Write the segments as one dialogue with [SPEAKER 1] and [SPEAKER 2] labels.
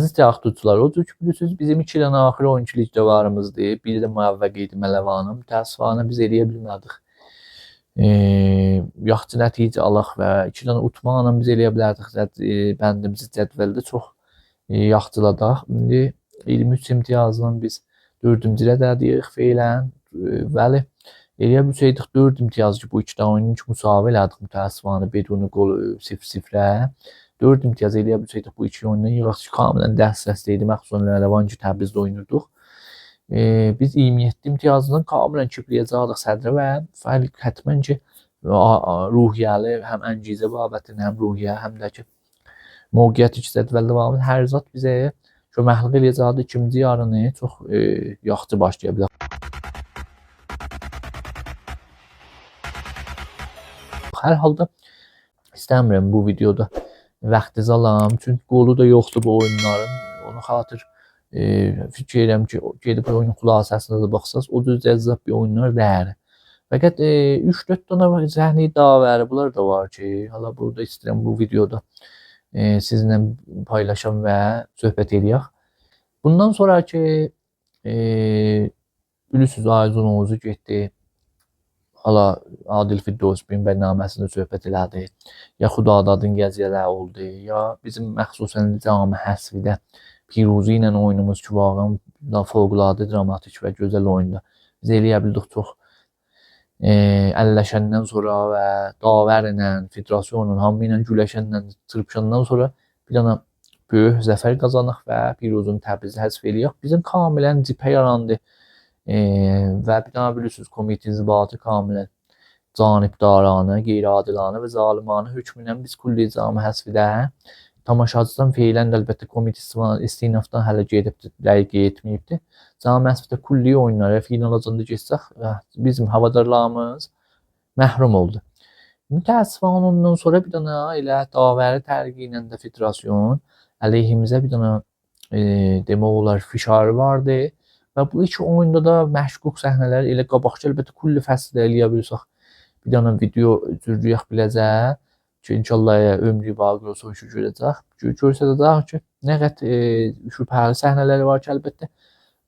[SPEAKER 1] Əziz təxtçular, o cür ki bilirsiniz bizim 2 dənə axır oyunçu ligdavarımızdır. Biri də müvəffəq idi Mələvanı. Təəssüfənə biz eləyə bilmədik. Yaxşı nəticə alaq və 2 dənə utmaqla biz eləyə bilərdik. Bəndimizi cədvəldə çox yaxşıladaq. İndi 23 imtiyazdan biz 4-cü rədədəyik feylən. Bəli, eləyə bilsəydik 4 imtiyaz ki bu 2 dənə oyunu ki müsavi elədik mütəəssifانə beduni qol 0-0-ə. 4 imtiyaz eləyə bilsəydik bu 2 oyundan yığaq ki kamilən dəstəsli idi. Məxsusən Ləvan ki Təbrizdə oynayırdıq. Biz 27 imtiyazdan kamilən kipləyəcəkdik sədrə və həttəmən ki ruhiyyəli həm əncizə babətin həm ruhiyyə həm də ki mövqeyyət cədvəldə var. Hər zat bizə köməklik eləyəcəkdi. İkinci yarını çox yaxşı başlaya bilərik. Hər halda istəmirəm bu videoda vaxtınızı alam. Çünki qolu da yoxdur bu oyunların. Ona xatir fikir edirəm ki, gedib oyunun xülasəsinə də baxsaz, o cür cəzzab bir oyunlar deyil. Fəqət 3-4 dənə zəhni davəri bunlar da var ki, hala burada istəyirəm bu videoda sizinlə paylaşam və söhbət edək. Bundan sonra ki bilirsiniz Ayzun Oğuzu getdi. Hala Adil Firdevsbin bərnaməsində söhbət elədi. Ya Xudadadın gəziyyələri oldu, ya bizim məxsusən cami həsvidə Piruzi ilə oyunumuz ki, vaqəən fövqəladə dramatik və gözəl oyunda. Biz eləyə bildik çox əlləşəndən sonra və davər ilə, federasiyanla, hamı ilə güləşənlə, çırpışandan sonra bir dənə böyük zəfər qazanıq və Piruzun Təbrizi həsf eləyək. Bizim kamilən cipə yarandı. Və bir dənə bilirsiniz komite inzibatı kamilən canibdaranə, qeyri-adilانə və zalimانə hökmünə biz kulli cami həsvidə tamaşaçıdan feylən əlbəttə komite istinafdan hələ gedib dəqiq etməyibdi. Cami həsvidə kulli oyunlara finalacında geçsək bizim havadarlarımız məhrum oldu. Mütəəssifən ondan sonra bir dənə elə davəri tərqi ilə də federasyon əleyhimizə bir dənə demək olar fişarı vardı. Və bu iki oyunda da məşquq səhnələr elə qabaqca əlbəttə kulli fəslə eləyə bilirsək bir dənə video cürcüyək biləcək ki, inşallah ömrü vaqi olsa şu görəcək. Görsədəcək ki, nə qədər şübhəli səhnələri var ki, əlbəttə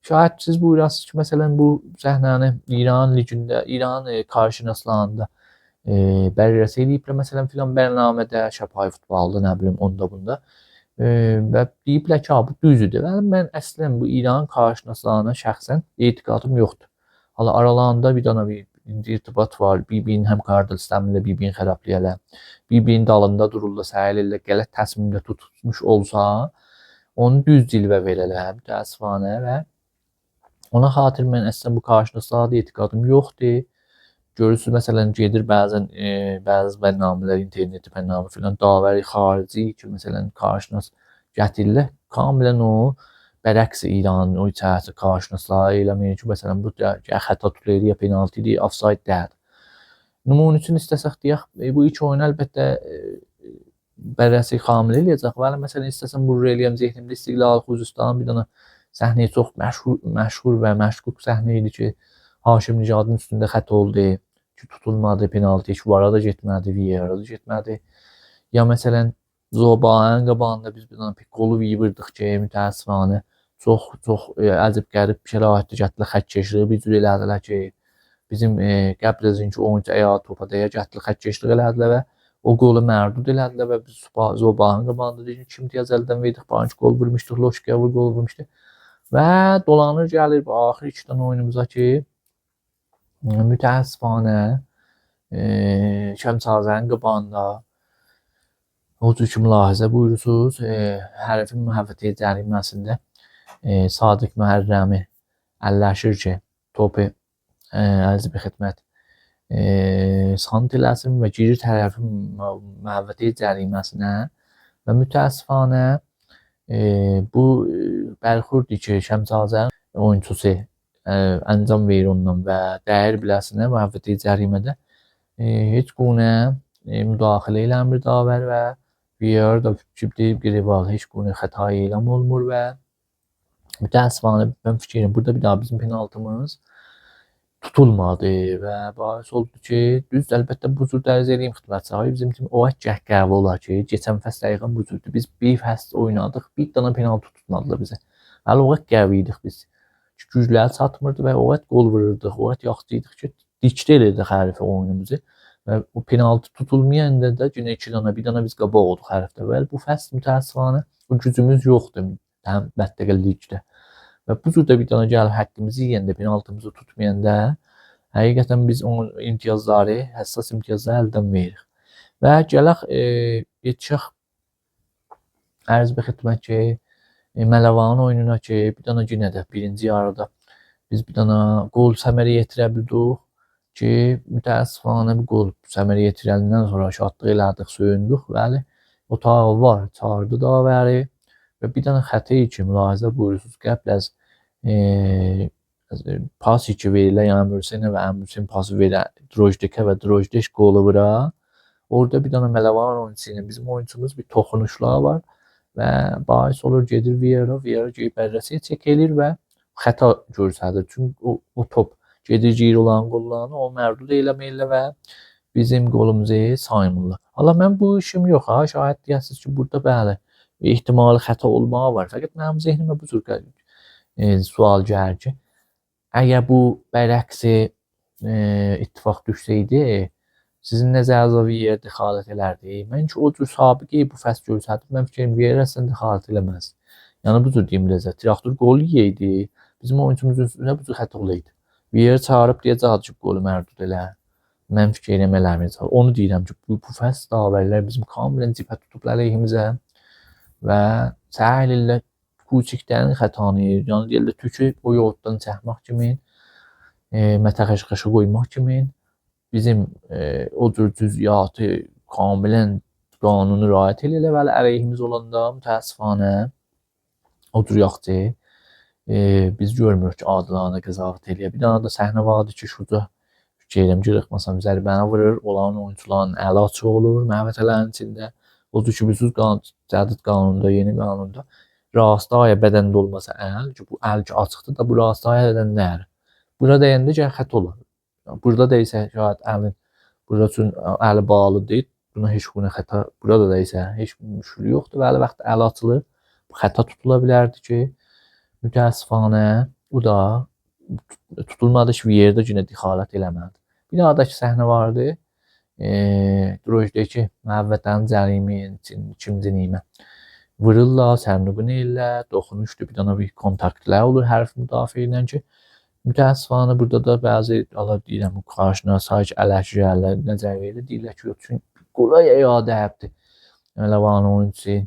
[SPEAKER 1] şayət siz buyurasınız ki, məsələn bu səhnəni İran ligində, İran qarşınaslığında bərrəsə eləyiblər, məsələn filan bərnamədə, Şəpay futbolda, nə bilim onda bunda. Və deyiblər ki, bu düzdür. Və mən əslən bu İran qarşınaslığına şəxsən etiqadım yoxdur. Hala aralarında bir dənə bir irtibat var. Bir-birinin həm qardaşlarıyla bir-birini xərabləyərlər. Bir-birinin dalında dururlar, səhiylə qələt təsmimdə tutmuş olsa, onu düz cilvə verərlər mütəəssifانə və ona xatir mən əslən bu qarşınaslığına etiqadım yoxdur. Görürsünüz məsələn gedir bəzən bəzi bərnamələr interneti bərnamə filan davəri xarici ki məsələn qarşınas gətirirlər. Kamilən o bərəks İranın o içərisi qarşınasları eləmir ki məsələn bu xəta tutulir ya penaltidir, offside deyil. Nümunə üçün istəsək deyək bu iki oyun əlbəttə bərəsi kamil eləyəcək. Bəli məsələn istəsəm bu eləyəm zehnimdə İstiqlal Xuzistan bir dənə səhnə çox məşhur və məşquq səhnə idi ki Haşim Nijadın üstündə xəta oldu. Ki tutulmadı, penalti, şuvara da getmədi, VAR-a da getmədi. Ya məsələn Zobanın qabağında biz bir dənə pik qolu vurdıq ki, mütəəssifانə çox əzib qərib şəraitdə gətirib xətt keçirib bir cür elədilər ki, bizim qəbl edin ki, oyuncu ayağı topa dəyə gətirib xətt keçirib elədilər və o qolu mərdud elədilər və biz Zobanın qabağında deyək ki, imtiyaz əldən verdik, baranki qol vurmuşduq, Loşkaya qol vurmuşdu. Və dolanır gəlir bu axır 2 dənə oyunumuza ki mütəəssifانə Şəmsazənin qabağında o cür ki mülahizə buyurursunuz. Hərəfin mühəffəti cəriməsində Sadiq Mühərrəmi əlləşir ki topu ərz bir xidmət sant eləsin və girir tərəfin mühəffəti cəriməsinə və mütəəssifانə bu bərxurdur ki Şəmsazənin oyunçusu əncam verir ondan və dəyər biləsinə mühəffəti cərimədə heç qunə müdaxilə eləmir davər və VAR da deyib ki heç qunə xəta eləm olmur və mütəəssifانə mən fikirlərim burada bir daha bizim penaltımız tutulmadı və bəis oldu ki, düz əlbəttə bu cür dərz eləyim xidmət sahibi bizim kimi o qəhrəvi olar ki, keçən fəs dəqiqən bu cürdür. Biz bir fəs oynadıq, bir dənə penaltı tutmadılar bizə. Hələ o qədər qəvi idik biz. Gücləri çatmırdı və o qədər qol vururdıq, o qədər yaxşı idik ki, dikdə elədik hərifə oyunumuzu. Və o penaltı tutulmayanda da yenə 2 dənə, bir dənə biz qabaq olduq hərfdə. Və bu fəs mütəəssifanə o gücümüz yoxdur həm məttəqə ligdə. Və bu cürdə bir dənə gəlib haqqımızı yeyəndə, penaltımızı tutmayanda həqiqətən biz o imtiyazları, həssas imtiyazları əldən veririk. Və gələk yetişək ərz bir xidmət ki, Mələvanın oyununa ki, bir dənə yenə də birinci yarıda biz bir dənə qol səmərə yetirə bildik ki, mütəəssifanə bu qol səmərə yetirəndən sonra şadlıq elədik, söyündük. Bəli, otağı var, çağırdı davəri və bir dənə xəti ki, mülahizə buyursunuz, qəbl az pası ki verilə, yəni Mürsenə və Əmürsen pası verə Drojdekə və Drojdeş qolu vura. Orada bir dənə Mələvan oyunçusu ilə bizim oyunçumuz bir toxunuşlar var və bahis olur gedir Vieira gedib bərrəsiyə çək eləyir və xəta göstərir. Çünki o top gedir gir olan qollarını o mərdud eləməklə və bizim qolumuzu saymırlar. Hala mən bu işim yox ha, şahid deyəsiniz ki, burada bəli ehtimali xəta olmağı var. Fəqət mənim zehnimə bu cür sual gəlir ki, əgər bu bərəqsi ittifaq düşsəydi, sizin nəzərinizə Vieira dəxalət elərdi. Mən ki o cür sabiqi bu fəs görsədim, mən fikrim Vieira əslində dəxalət eləməz. Yəni bu cür deyim Rəza, traktor qol yeydi, bizim oyunçumuzun üstünə bu cür xəta olaydı. Vieira çağırıb deyəcək ki, qolu mərdud elə. Mən fikrim eləməyəcəm. Onu deyirəm ki, bu fəs davərlər bizim kamilən cibhə tutub əleyhimizə və səhl ilə küçüklərin xətanı, yəni deyirlər tükü o yoğurtdan çəkmək kimi, mətəxəşxəşə qoymaq kimi bizim o cür cüziyyatı kamilən qanunu riayət eləyə və əleyhimiz olanda mütəəssifanə o cür yaxşı biz görmürük ki, adlarına qəzavət eləyə. Bir dənə də səhnə vardı ki, şurada fikirəm ki, məsələn, zərbəni vurur, olan oyunçuların əli açıq olur, məhvətələrin içində. O cür ki, bilirsiniz, cədid qanununda, yeni qanunda rastaya bədəndə olmasa əl, ki, bu əl ki açıqdır da, bu rastaya bədəndədir. Bura deyəndə gəl xəta olur. Burada deyilsə, şayad əlin burada üçün əli bağlıdır, buna heç buna xəta, burada deyilsə, heç müşkül yoxdur və əli vaxt əli açılır, bu xəta tutula bilərdi ki, mütəəssifanə bu da tutulmadı ki, bir yerdə yenə dəxalət eləmədi. Bir daha da ki, səhnə vardı, Drojdəki məhvətlərin cərimi ikinci nimə. Vururlar, sərnüqün ellər, doxunuşdur, bir dənə bir kontaktlər olur hərf müdafiə ilə ki, mütəəssifanə burada da bəzi deyirəm, qarşına sayıc ələkcərlər nəzər verilir, deyirlər ki, çünki qolay iyadə həbdir. Mələvan oyuncusu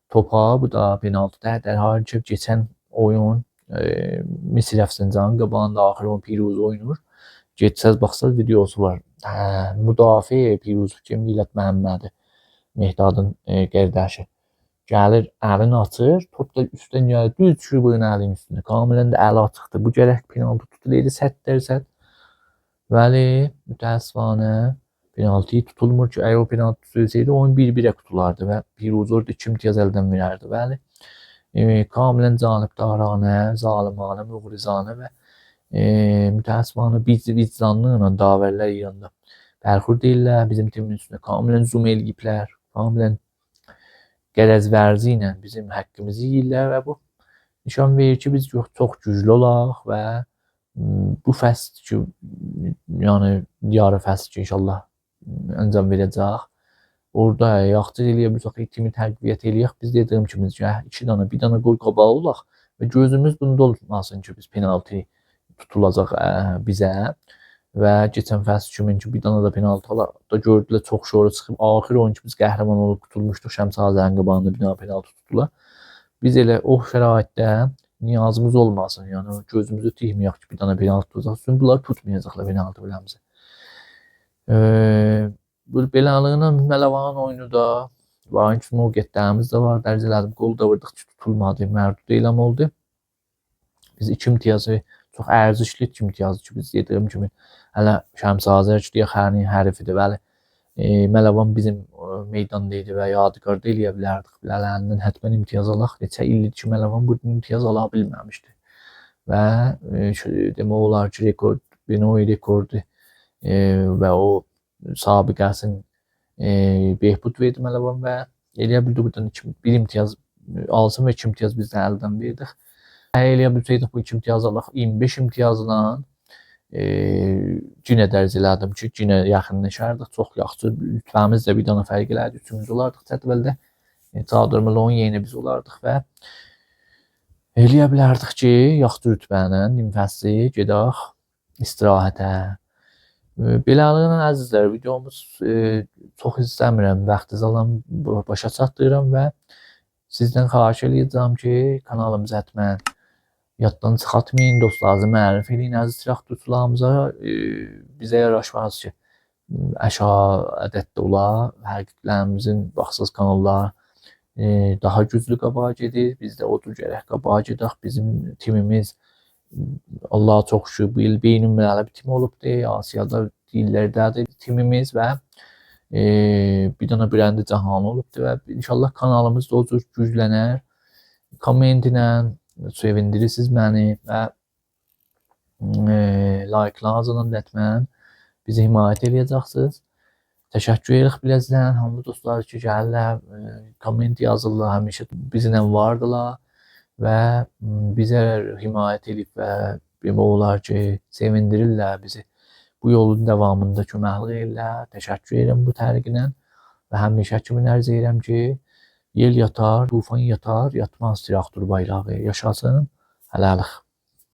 [SPEAKER 1] topa, bu da penaltıda dərhal ki, keçən oyun Misir Əfsincanın qabağında axır oyun Piruz oynur. Getsəz, baxsaz videosu var. Müdafiə Piruz ki, Millət Məhəmmədi, Mehdadın qardaşı. Gəlir, əlini açır, top da üstdən gəlir, düz düşür bu əlin üstünə. Kamilən də əli açıqdır. Bu gərək penaltı tutulur, 100%. Bəli, mütəəssifanə penaltı tutulmur ki, əgər o penaltı tutulsaydı, oyun 1-1-ə tutulardı və Piruz orada 2 imtiyaz əldən verərdi. Bəli, kamilən canibdaranə, zalimانə, müğrizanə və mütəəssifanə vicdanlı ilə davərlər İranda bərxurd deyirlər. Bizim timin üstünə kamilən zoom eləyiblər, kamilən qərəzvərzi ilə bizim haqqımızı yeyirlər və bu nişan verir ki, biz çox güclü olaq və bu fəsl ki, yəni yarı fəsl ki, inşallah əncam verəcək. Orada yaxşı eləyə bilsək, timi təqviyyət eləyək. Biz dediyim kimi, 2 dənə, bir dənə qol qabağı olaq və gözümüz bunda olmasın ki, biz penaltı tutulacaq bizə və keçən fəsl kimi ki, bir dənə də penaltı da gördülər, çox şoru çıxıb. Axır oyun ki, biz qəhrəman olub tutulmuşduq, Şəms Azərin qabağında bir dənə penaltı tutdular. Biz elə o şəraitdə niyazımız olmasın, yəni gözümüzü tihməyək ki, bir dənə penaltı tutacaq. Çünki bunlar tutmayacaqlar penaltı biləmizə. Beləliylə Mələvanın oyunu da var, kimi o getdəyimiz də var, dərc elədim, qol da vurdıq ki, tutulmadı, mərdud eyləm oldu. Biz 2 imtiyazı çox ərzişli 2 imtiyazı ki, biz dediyim kimi, hələ Şəms Azər ki, xərni hərifidir, bəli. Mələvan bizim meydanda idi və yadigarda eləyə bilərdik. Bilələrindən hətmən imtiyaz alaq. Neçə ildir ki, Mələvan bu imtiyaz ala bilməmişdi. Və demək olar ki, rekord Benoy rekordu və o sabiqəsini Behbud Verməliyev və eləyə bildik buradan bir imtiyaz alsın və 2 imtiyaz biz də əldən verdik. Eləyə bilsəydik bu 2 imtiyaz alaq 25 imtiyazla yenə dərz elədim ki, yenə yaxınlaşardıq. Çox yaxşı rütbəmiz də bir dənə fərq elədi. Üçüncü olardıq cədvəldə. Çağdırmalı yenə biz olardıq və eləyə bilərdik ki, yaxşı rütbəni nimfəsli gedək istirahətə. Beləliklə əzizlər, videomuz çox istəmirəm, vaxtınızı alan başa çatdırıram və sizdən xahiş edəcəm ki, kanalımıza həttəmən yaddan çıxartmayın, dostlarınızı mərifə eləyin əziz traktorçularımıza. Bizə yaraşmaz ki, aşağı ədəddə ola, həqiqətlərimizin baxsız kanallar daha güclü qabağa gedir. Biz də odur gərək qabağa gedək. Bizim timimiz Allah'a çox şükür bu il beynəlmiləli bir tim olubdur. Asiyada dillərdədir timimiz və bir dənə brendi cahan olubdur və inşallah kanalımız da o cür güclənər. Kommentinə sevindirirsiniz məni və like'larınızla dətmən bizi himayət eləyəcəksiniz. Təşəkkür edirik biləcəkdən hamı dostlar ki, gəlirlər, komment yazırlar, həmişə bizlə vardılar və bizə himayət edib və demək olar ki, sevindirirlər bizi. Bu yolun davamında köməklik edirlər. Təşəkkür edirəm bu tərqinə və həmişə kimi ərz edirəm ki, yel yatar, tufan yatar, yatmaz traktor bayrağı. Yaşasın, hələlik.